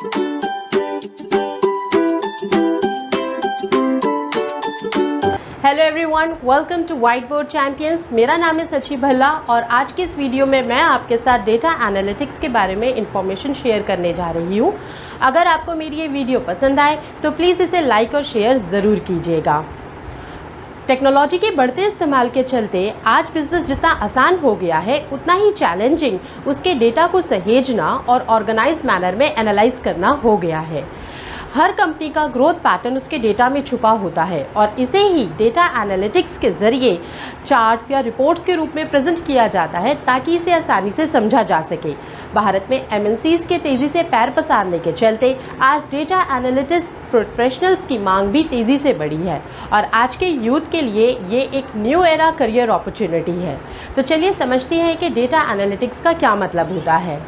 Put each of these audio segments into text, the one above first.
Hello everyone, welcome to White Board Champions. मेरा नाम है सची भल्ला और आज के इस वीडियो में मैं आपके साथ डेटा एनालिटिक्स के बारे में इंफॉर्मेशन शेयर करने जा रही हूँ। अगर आपको मेरी ये वीडियो पसंद आए तो प्लीज़ इसे लाइक और शेयर ज़रूर कीजिएगा। टेक्नोलॉजी के बढ़ते इस्तेमाल के चलते आज बिजनेस जितना आसान हो गया है उतना ही चैलेंजिंग उसके डेटा को सहेजना और ऑर्गेनाइज मैनर में एनालाइज करना हो गया है। हर कंपनी का ग्रोथ पैटर्न उसके डेटा में छुपा होता है और इसे ही डेटा एनालिटिक्स के ज़रिए चार्ट्स या रिपोर्ट्स के रूप में प्रेजेंट किया जाता है ताकि इसे आसानी से समझा जा सके। भारत में एमएनसीज के तेज़ी से पैर पसारने के चलते आज डेटा एनालिटिक्स प्रोफेशनल्स की मांग भी तेज़ी से बढ़ी है और आज के यूथ के लिए ये एक न्यू एरा करियर अपॉर्चुनिटी है। तो चलिए समझते हैं कि डेटा एनालिटिक्स का क्या मतलब होता है।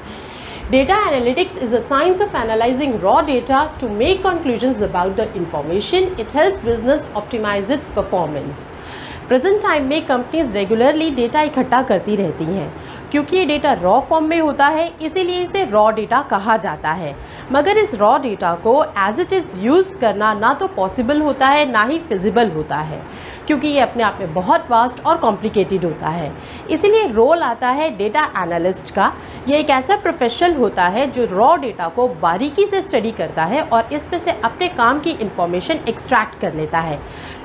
Data analytics is a science of analyzing raw data to make conclusions about the information. It helps business optimize its performance. Present time में कंपनीज रेगुलरली डेटा इकट्ठा करती रहती हैं। क्योंकि ये डेटा रॉ फॉर्म में होता है इसीलिए इसे रॉ डेटा कहा जाता है, मगर इस रॉ डेटा को एज इट इज़ यूज़ करना ना तो पॉसिबल होता है ना ही फिजिबल होता है, क्योंकि ये अपने आप में बहुत वास्ट और कॉम्प्लिकेटेड होता है। इसीलिए रोल आता है डेटा एनालिस्ट का। ये एक ऐसा प्रोफेशनल होता है जो रॉ डेटा को बारीकी से स्टडी करता है और इसमें से अपने काम की इंफॉर्मेशन एक्सट्रैक्ट कर लेता है।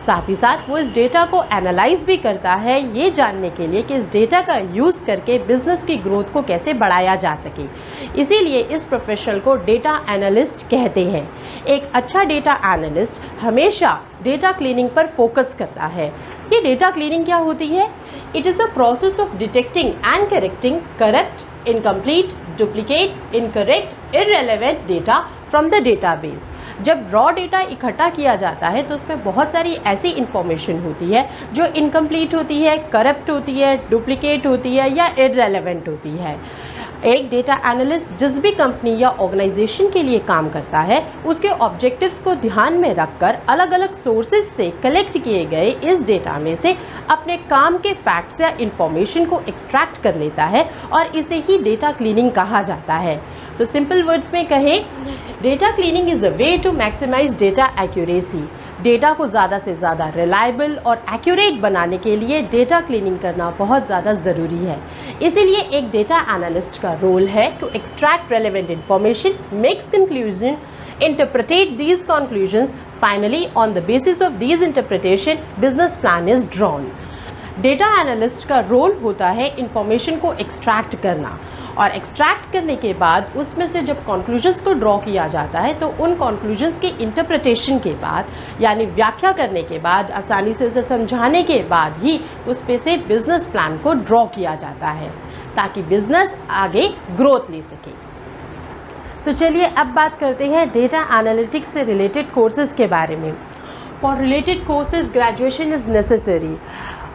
साथ ही साथ वो इस डेटा को एनालाइज भी करता है ये जानने के लिए कि इस डेटा का यूज़ करके बिजनेस की ग्रोथ को कैसे बढ़ाया जा सके। इसीलिए इस प्रोफेशनल को डेटा एनालिस्ट कहते हैं। एक अच्छा डेटा एनालिस्ट हमेशा डेटा क्लीनिंग पर फोकस करता है। ये डेटा क्लीनिंग क्या होती है? It is a process of detecting and correcting corrupt, incomplete, duplicate, incorrect, irrelevant data from the database. जब रॉ डेटा इकट्ठा किया जाता है तो उसमें बहुत सारी ऐसी इन्फॉर्मेशन होती है जो इनकम्प्लीट होती है, करप्ट होती है, डुप्लीकेट होती है या इररेलेवेंट होती है। एक डेटा एनालिस्ट जिस भी कंपनी या ऑर्गेनाइजेशन के लिए काम करता है उसके ऑब्जेक्टिव्स को ध्यान में रखकर अलग अलग सोर्सेज से कलेक्ट किए गए इस डेटा में से अपने काम के फैक्ट्स या इंफॉर्मेशन को एक्सट्रैक्ट कर लेता है और इसे ही डेटा क्लीनिंग कहा जाता है। तो सिंपल वर्ड्स में कहें, data cleaning is a way to maximise data accuracy. Data को ज़्यादा से ज़्यादा रिलायबल और एक्यूरेट बनाने के लिए डेटा क्लीनिंग करना बहुत ज़्यादा ज़रूरी है। इसीलिए एक डेटा एनालिस्ट का रोल है to extract relevant information, makes conclusion, interpretate these conclusions. Finally, on the basis of these interpretation, business plan is drawn. Data analyst का रोल होता है इंफॉर्मेशन को एक्सट्रैक्ट करना और एक्सट्रैक्ट करने के बाद उसमें से जब कॉन्क्लूजन्स को ड्रॉ किया जाता है तो उन कॉन्क्लूजन्स की इंटरप्रिटेशन के बाद यानी व्याख्या करने के बाद, आसानी से उसे समझाने के बाद ही उस पे से बिजनेस प्लान को ड्रॉ किया जाता है ताकि बिजनेस आगे ग्रोथ ले सके। तो चलिए अब बात करते हैं डेटा एनालिटिक्स से रिलेटेड कोर्सेज के बारे में। For related courses graduation is necessary.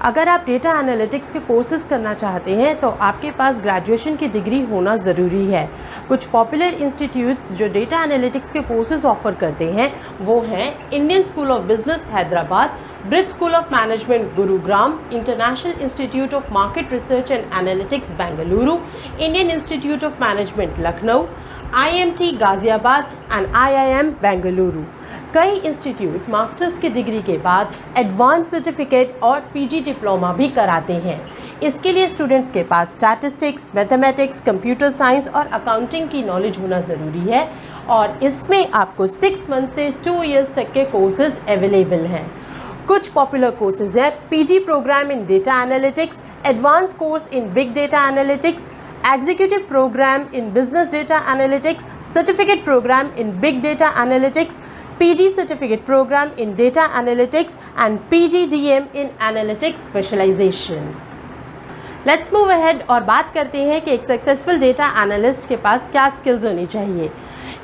अगर आप डेटा एनालिटिक्स के कोर्सेज करना चाहते हैं तो आपके पास ग्रेजुएशन की डिग्री होना ज़रूरी है। कुछ पॉपुलर इंस्टीट्यूट्स जो डेटा एनालिटिक्स के कोर्सेज ऑफर करते हैं वो हैं Indian school of business Hyderabad, bridge school of management Gurugram, international institute of market research and analytics Bengaluru, Indian institute of management Lucknow, IMT Ghaziabad and IIM Bengaluru. कई इंस्टीट्यूट मास्टर्स की डिग्री के बाद एडवांस सर्टिफिकेट और PG डिप्लोमा भी कराते हैं। इसके लिए स्टूडेंट्स के पास स्टैटिस्टिक्स, मैथमेटिक्स, कंप्यूटर साइंस और अकाउंटिंग की नॉलेज होना ज़रूरी है और इसमें आपको 6 मंथ से 2 इयर्स तक के कोर्सेज अवेलेबल हैं। कुछ पॉपुलर कोर्सेज हैं PG programme in data analytics, advance course in big data analytics, Executive Program in Business Data Analytics, Certificate Program in Big Data Analytics, PG Certificate Program in Data Analytics and PGDM in Analytics Specialization. Let's move ahead और बात करते हैं कि एक successful data analyst के पास क्या skills होनी चाहिए।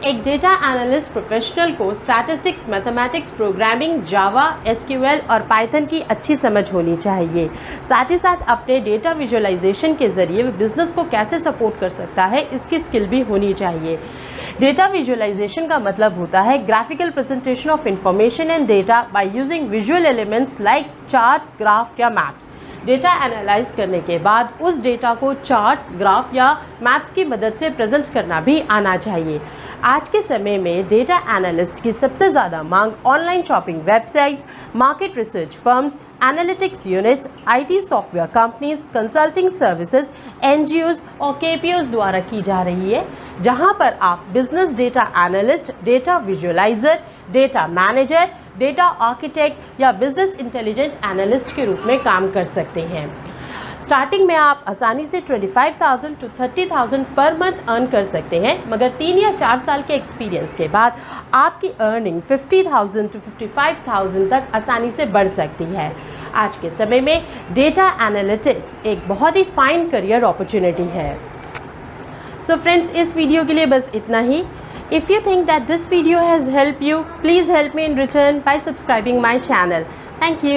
एक डेटा एनालिस्ट प्रोफेशनल को स्टैटिस्टिक्स, मैथमेटिक्स, प्रोग्रामिंग, जावा, SQL और पाइथन की अच्छी समझ होनी चाहिए। साथ ही साथ अपने डेटा विजुअलाइजेशन के ज़रिए वो बिज़नेस को कैसे सपोर्ट कर सकता है इसकी स्किल भी होनी चाहिए। डेटा विजुअलाइजेशन का मतलब होता है graphical presentation of information and data by using visual elements like charts, graph या मैप्स। डेटा एनालाइज करने के बाद उस डेटा को चार्ट्स, ग्राफ या मैप्स की मदद से प्रेजेंट करना भी आना चाहिए। आज के समय में डेटा एनालिस्ट की सबसे ज़्यादा मांग online shopping websites, market research firms, analytics units, IT software companies, consulting services, NGOs और केपीओज द्वारा की जा रही है, जहां पर आप business data analyst, data visualiser, data manager, data architect या बिजनेस इंटेलिजेंट एनालिस्ट के रूप में काम कर सकते हैं। स्टार्टिंग में आप आसानी से 25,000 to 30,000 पर मंथ अर्न कर सकते हैं, मगर 3 या 4 साल के एक्सपीरियंस के बाद आपकी अर्निंग 50,000 to 55,000 तक आसानी से बढ़ सकती है। आज के समय में डेटा एनालिटिक्स एक बहुत ही फाइन करियर अपॉर्चुनिटी है। सो फ्रेंड्स, इस वीडियो के लिए बस इतना ही। If you think that this video has helped you, please help me in return by subscribing my channel. Thank you.